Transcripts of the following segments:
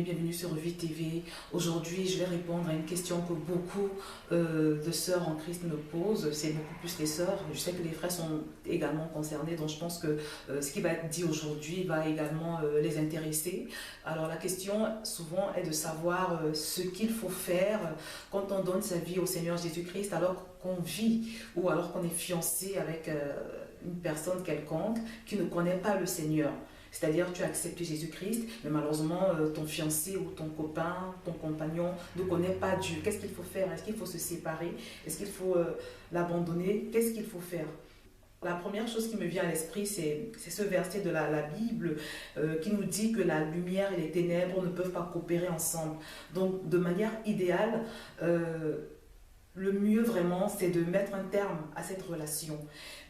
bienvenue sur Vie TV. Aujourd'hui, je vais répondre à une question que beaucoup de sœurs en Christ me posent. C'est beaucoup plus les sœurs. Je sais que les frères sont également concernés, donc je pense que ce qui va être dit aujourd'hui va également les intéresser. Alors la question souvent est de savoir ce qu'il faut faire quand on donne sa vie au Seigneur Jésus-Christ alors qu'on vit ou alors qu'on est fiancé avec une personne quelconque qui ne connaît pas le Seigneur. C'est-à-dire tu as accepté Jésus-Christ, mais malheureusement ton fiancé ou ton copain, ton compagnon ne connaît pas Dieu. Qu'est-ce qu'il faut faire? Est-ce qu'il faut se séparer? Est-ce qu'il faut l'abandonner? Qu'est-ce qu'il faut faire? La première chose qui me vient à l'esprit, c'est ce verset de la Bible qui nous dit que la lumière et les ténèbres ne peuvent pas coopérer ensemble. Donc de manière idéale, le mieux vraiment, c'est de mettre un terme à cette relation.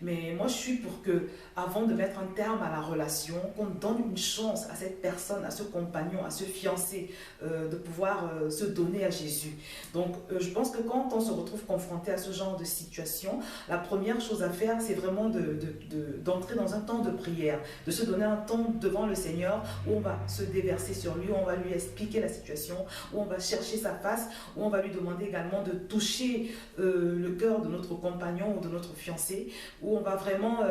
Mais moi, je suis pour que, avant de mettre un terme à la relation, qu'on donne une chance à cette personne, à ce compagnon, à ce fiancé, de pouvoir se donner à Jésus. Donc, je pense que quand on se retrouve confronté à ce genre de situation, la première chose à faire, c'est vraiment d'entrer dans un temps de prière, de se donner un temps devant le Seigneur où on va se déverser sur lui, où on va lui expliquer la situation, où on va chercher sa face, où on va lui demander également de toucher le cœur de notre compagnon ou de notre fiancé, où on va vraiment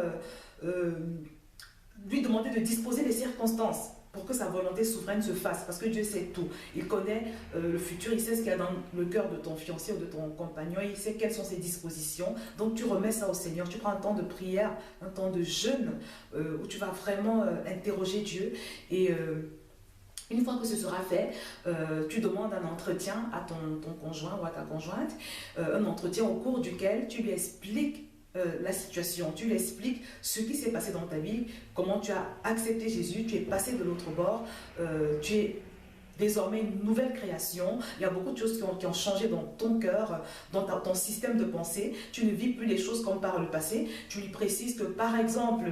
lui demander de disposer des circonstances pour que sa volonté souveraine se fasse, parce que Dieu sait tout. Il connaît le futur, il sait ce qu'il y a dans le cœur de ton fiancé ou de ton compagnon, il sait quelles sont ses dispositions. Donc tu remets ça au Seigneur, tu prends un temps de prière, un temps de jeûne, où tu vas vraiment interroger Dieu. Et une fois que ce sera fait, tu demandes un entretien à ton conjoint ou à ta conjointe, un entretien au cours duquel tu lui expliques la situation, tu lui expliques ce qui s'est passé dans ta vie, comment tu as accepté Jésus, tu es passé de l'autre bord, tu es désormais une nouvelle création. Il y a beaucoup de choses qui ont changé dans ton cœur, dans ton système de pensée. Tu ne vis plus les choses comme par le passé. Tu lui précises que par exemple,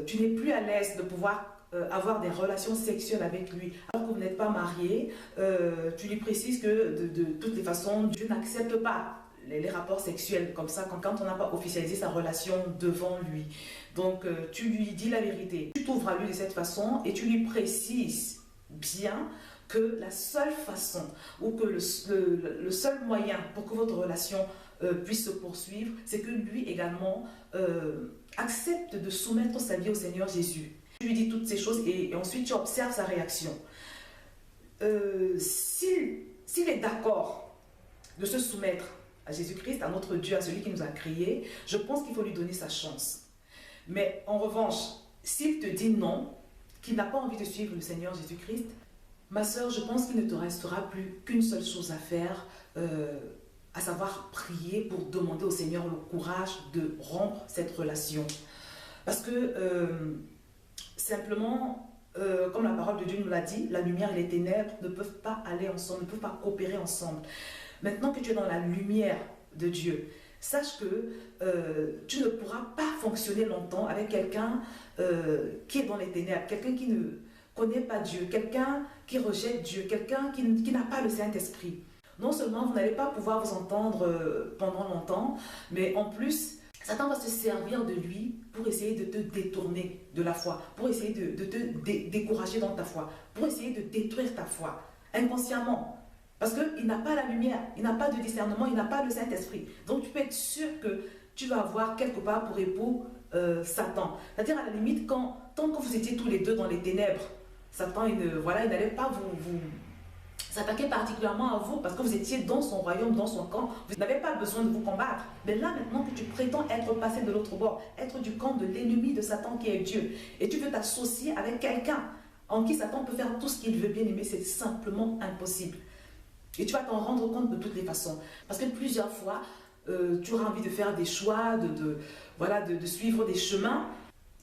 tu n'es plus à l'aise de pouvoir avoir des relations sexuelles avec lui alors que vous n'êtes pas mariés. Tu lui précises que de toutes les façons Dieu n'accepte pas les rapports sexuels comme ça quand on n'a pas officialisé sa relation devant lui. Donc tu lui dis la vérité, tu t'ouvres à lui de cette façon et tu lui précises bien que la seule façon ou que le seul moyen pour que votre relation puisse se poursuivre, c'est que lui également accepte de soumettre sa vie au Seigneur Jésus. Tu lui dis toutes ces choses et ensuite tu observes sa réaction. S'il est d'accord de se soumettre à Jésus-Christ, à notre Dieu, à celui qui nous a créés, je pense qu'il faut lui donner sa chance. Mais en revanche, s'il te dit non, qu'il n'a pas envie de suivre le Seigneur Jésus-Christ, ma sœur, je pense qu'il ne te restera plus qu'une seule chose à faire, à savoir prier pour demander au Seigneur le courage de rompre cette relation. Parce que simplement, comme la parole de Dieu nous l'a dit, la lumière et les ténèbres ne peuvent pas aller ensemble, ne peuvent pas coopérer ensemble. Maintenant que tu es dans la lumière de Dieu, sache que tu ne pourras pas fonctionner longtemps avec quelqu'un qui est dans les ténèbres, quelqu'un qui ne connaît pas Dieu, quelqu'un qui rejette Dieu, quelqu'un qui n'a pas le Saint-Esprit. Non seulement vous n'allez pas pouvoir vous entendre pendant longtemps, mais en plus, Satan va se servir de lui pour essayer de te détourner de la foi, pour essayer de te décourager dans ta foi, pour essayer de détruire ta foi, inconsciemment. Parce qu'il n'a pas la lumière, il n'a pas de discernement, il n'a pas le Saint-Esprit. Donc tu peux être sûr que tu vas avoir quelque part pour époux Satan. C'est-à-dire à la limite, tant que vous étiez tous les deux dans les ténèbres, Satan il n'allait pas vous s'attaquer particulièrement à vous parce que vous étiez dans son royaume, dans son camp. Vous n'avez pas besoin de vous combattre. Mais là maintenant que tu prétends être passé de l'autre bord, être du camp de l'ennemi de Satan qui est Dieu, et tu veux t'associer avec quelqu'un en qui Satan peut faire tout ce qu'il veut bien aimer, c'est simplement impossible. Et tu vas t'en rendre compte de toutes les façons. Parce que plusieurs fois, tu auras envie de faire des choix, de suivre des chemins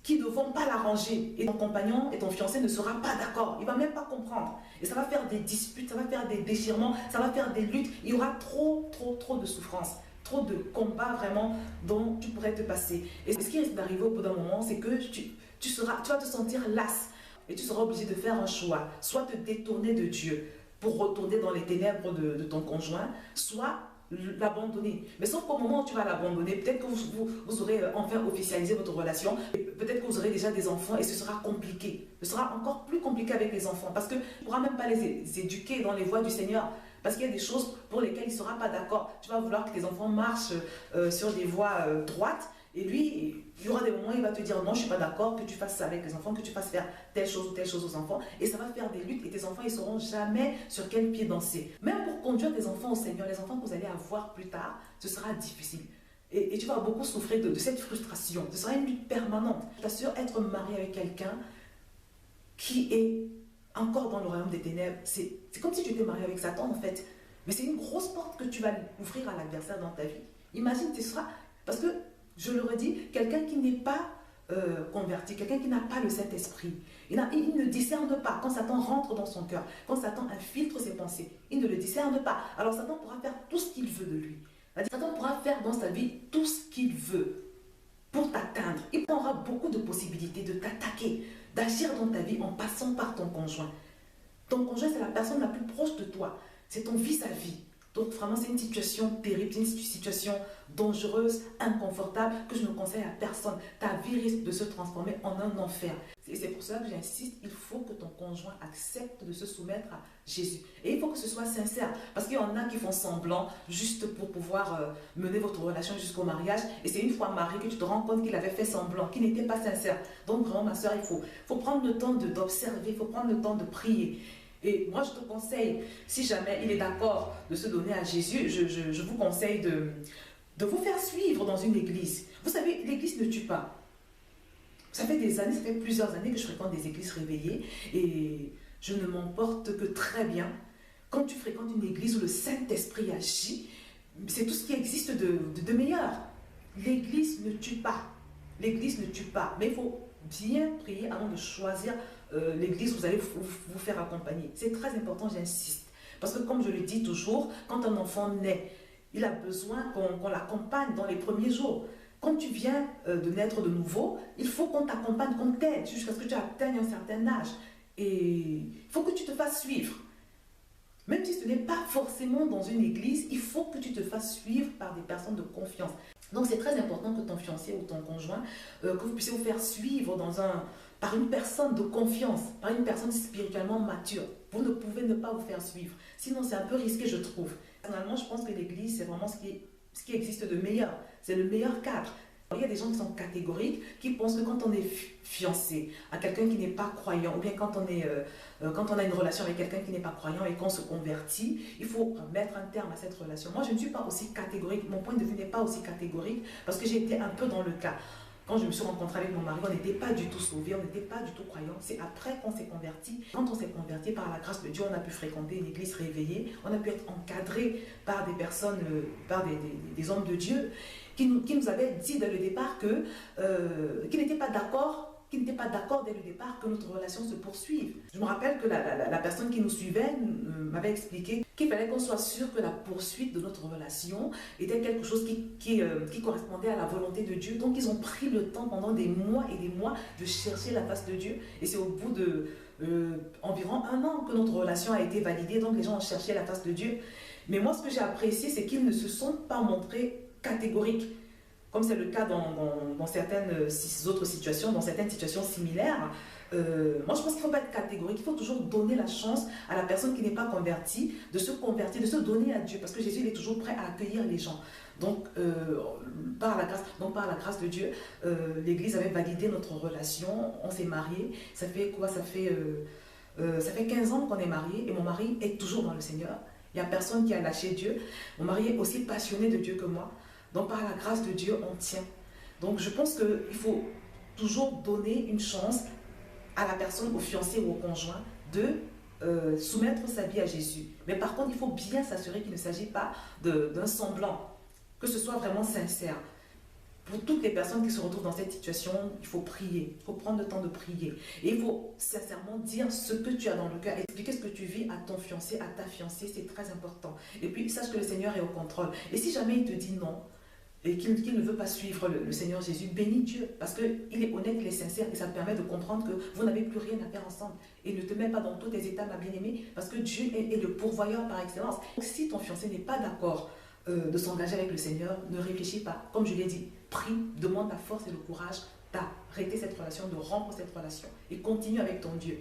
qui ne vont pas l'arranger. Et ton compagnon et ton fiancé ne sera pas d'accord. Il ne va même pas comprendre. Et ça va faire des disputes, ça va faire des déchirements, ça va faire des luttes. Il y aura trop de souffrance, trop de combats vraiment dont tu pourrais te passer. Et ce qui risque d'arriver au bout d'un moment, c'est que tu vas te sentir lasse. Et tu seras obligé de faire un choix. Soit te détourner de Dieu pour retourner dans les ténèbres de ton conjoint, soit l'abandonner. Mais sauf qu'au moment où tu vas l'abandonner, peut-être que vous aurez enfin officialisé votre relation, peut-être que vous aurez déjà des enfants et ce sera compliqué. Ce sera encore plus compliqué avec les enfants parce que tu ne pourras même pas les éduquer dans les voies du Seigneur. Parce qu'il y a des choses pour lesquelles il ne sera pas d'accord. Tu vas vouloir que tes enfants marchent sur des voies droites. Et lui, il y aura des moments où il va te dire non, je ne suis pas d'accord que tu fasses ça avec les enfants, que tu fasses faire telle chose ou telle chose aux enfants. Et ça va faire des luttes et tes enfants, ils ne sauront jamais sur quel pied danser. Même pour conduire tes enfants au Seigneur, les enfants que vous allez avoir plus tard, ce sera difficile. Et tu vas beaucoup souffrir de cette frustration. Ce sera une lutte permanente. Je t'assure, être marié avec quelqu'un qui est encore dans le royaume des ténèbres, c'est comme si tu étais marié avec Satan en fait. Mais c'est une grosse porte que tu vas ouvrir à l'adversaire dans ta vie. Imagine, tu seras... Parce que, je le redis, quelqu'un qui n'est pas converti, quelqu'un qui n'a pas le Saint-Esprit, il ne discerne pas quand Satan rentre dans son cœur, quand Satan infiltre ses pensées. Il ne le discerne pas. Alors Satan pourra faire tout ce qu'il veut de lui. Satan pourra faire dans sa vie tout ce qu'il veut pour t'atteindre. Il aura beaucoup de possibilités de t'attaquer, d'agir dans ta vie en passant par ton conjoint. Ton conjoint, c'est la personne la plus proche de toi. C'est ton vis-à-vis. Donc vraiment, c'est une situation terrible, c'est une situation dangereuse, inconfortable, que je ne conseille à personne. Ta vie risque de se transformer en un enfer. Et c'est pour cela que j'insiste, il faut que ton conjoint accepte de se soumettre à Jésus. Et il faut que ce soit sincère. Parce qu'il y en a qui font semblant juste pour pouvoir mener votre relation jusqu'au mariage. Et c'est une fois marié que tu te rends compte qu'il avait fait semblant, qu'il n'était pas sincère. Donc vraiment, ma soeur, il faut prendre le temps d'observer, il faut prendre le temps de prier. Et moi, je te conseille, si jamais il est d'accord de se donner à Jésus, je vous conseille de vous faire suivre dans une église. Vous savez, l'église ne tue pas. Ça fait des années, ça fait plusieurs années que je fréquente des églises réveillées et je ne m'en porte que très bien. Quand tu fréquentes une église où le Saint-Esprit agit, c'est tout ce qui existe de meilleur. L'église ne tue pas. L'église ne tue pas. Mais il faut bien prier avant de choisir l'église où vous allez vous faire accompagner. C'est très important, j'insiste. Parce que comme je le dis toujours, quand un enfant naît, il a besoin qu'on l'accompagne dans les premiers jours. Quand tu viens de naître de nouveau, il faut qu'on t'accompagne, qu'on t'aide jusqu'à ce que tu atteignes un certain âge. Et il faut que tu te fasses suivre. Même si ce n'est pas forcément dans une église, il faut que tu te fasses suivre par des personnes de confiance. Donc c'est très important que ton fiancé ou ton conjoint, que vous puissiez vous faire suivre par une personne de confiance, par une personne spirituellement mature. Vous ne pouvez ne pas vous faire suivre. Sinon c'est un peu risqué, je trouve. Personnellement, je pense que l'église, c'est vraiment ce qui existe de meilleur. C'est le meilleur cadre. Il y a des gens qui sont catégoriques, qui pensent que quand on est fiancé à quelqu'un qui n'est pas croyant, ou bien quand on a une relation avec quelqu'un qui n'est pas croyant et qu'on se convertit, il faut mettre un terme à cette relation. Moi, je ne suis pas aussi catégorique, mon point de vue n'est pas aussi catégorique, parce que j'ai été un peu dans le cas. Quand je me suis rencontrée avec mon mari, on n'était pas du tout sauvés, on n'était pas du tout croyants. C'est après qu'on s'est converti. Quand on s'est converti, par la grâce de Dieu, on a pu fréquenter une église réveillée, on a pu être encadré par des personnes, par des hommes de Dieu, qui nous avaient dit dès le départ qu'ils n'étaient pas d'accord dès le départ que notre relation se poursuive. Je me rappelle que la personne qui nous suivait m'avait expliqué qu'il fallait qu'on soit sûr que la poursuite de notre relation était quelque chose qui correspondait à la volonté de Dieu. Donc ils ont pris le temps pendant des mois et des mois de chercher la face de Dieu. Et c'est au bout de environ 1 an que notre relation a été validée. Donc les gens ont cherché la face de Dieu. Mais moi, ce que j'ai apprécié, c'est qu'ils ne se sont pas montrés catégoriques, comme c'est le cas dans certaines autres situations, dans certaines situations similaires. Moi, je pense qu'il ne faut pas être catégorique, il faut toujours donner la chance à la personne qui n'est pas convertie de se convertir, de se donner à Dieu, parce que Jésus il est toujours prêt à accueillir les gens. Donc, par la grâce de Dieu, l'Église avait validé notre relation, on s'est mariés. Ça fait quoi? Ça fait 15 ans qu'on est mariés et mon mari est toujours dans le Seigneur. Il n'y a personne qui a lâché Dieu. Mon mari est aussi passionné de Dieu que moi. Donc par la grâce de Dieu, on tient. Donc je pense qu'il faut toujours donner une chance à la personne, au fiancé ou au conjoint, de soumettre sa vie à Jésus. Mais par contre, il faut bien s'assurer qu'il ne s'agit pas d'un semblant, que ce soit vraiment sincère. Pour toutes les personnes qui se retrouvent dans cette situation, il faut prier, il faut prendre le temps de prier. Et il faut sincèrement dire ce que tu as dans le cœur, expliquer ce que tu vis à ton fiancé, à ta fiancée, c'est très important. Et puis, sache que le Seigneur est au contrôle. Et si jamais il te dit non, et qu'il ne veut pas suivre le Seigneur Jésus, bénis Dieu, parce qu'il est honnête, il est sincère, et ça te permet de comprendre que vous n'avez plus rien à faire ensemble. Et ne te mets pas dans tous tes états, ma bien-aimée, parce que Dieu est le pourvoyeur par excellence. Si ton fiancé n'est pas d'accord de s'engager avec le Seigneur, ne réfléchis pas. Comme je l'ai dit, prie, demande la force et le courage d'arrêter cette relation, de rompre cette relation et continue avec ton Dieu.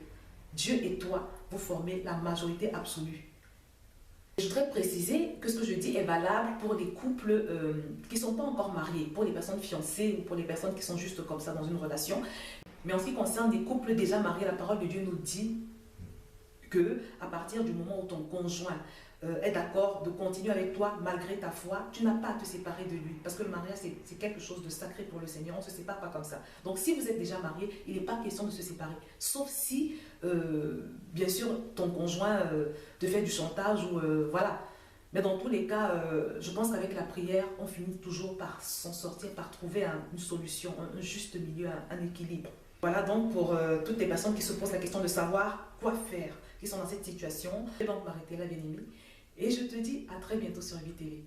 Dieu et toi, vous formez la majorité absolue. Je voudrais préciser que ce que je dis est valable pour les couples qui ne sont pas encore mariés, pour les personnes fiancées ou pour les personnes qui sont juste comme ça dans une relation. Mais en ce qui concerne les couples déjà mariés, la parole de Dieu nous dit que à partir du moment où ton conjoint est d'accord de continuer avec toi malgré ta foi, tu n'as pas à te séparer de lui. Parce que le mariage, c'est quelque chose de sacré pour le Seigneur. On ne se sépare pas comme ça. Donc si vous êtes déjà marié, il n'est pas question de se séparer. Sauf si, bien sûr, ton conjoint te fait du chantage ou voilà. Mais dans tous les cas, je pense qu'avec la prière, on finit toujours par s'en sortir, par trouver une solution, un juste milieu, un équilibre. Voilà donc pour toutes les personnes qui se posent la question de savoir quoi faire, qui sont dans cette situation. Je vais donc m'arrêter là, bien-aimé. Et je te dis à très bientôt sur VTV.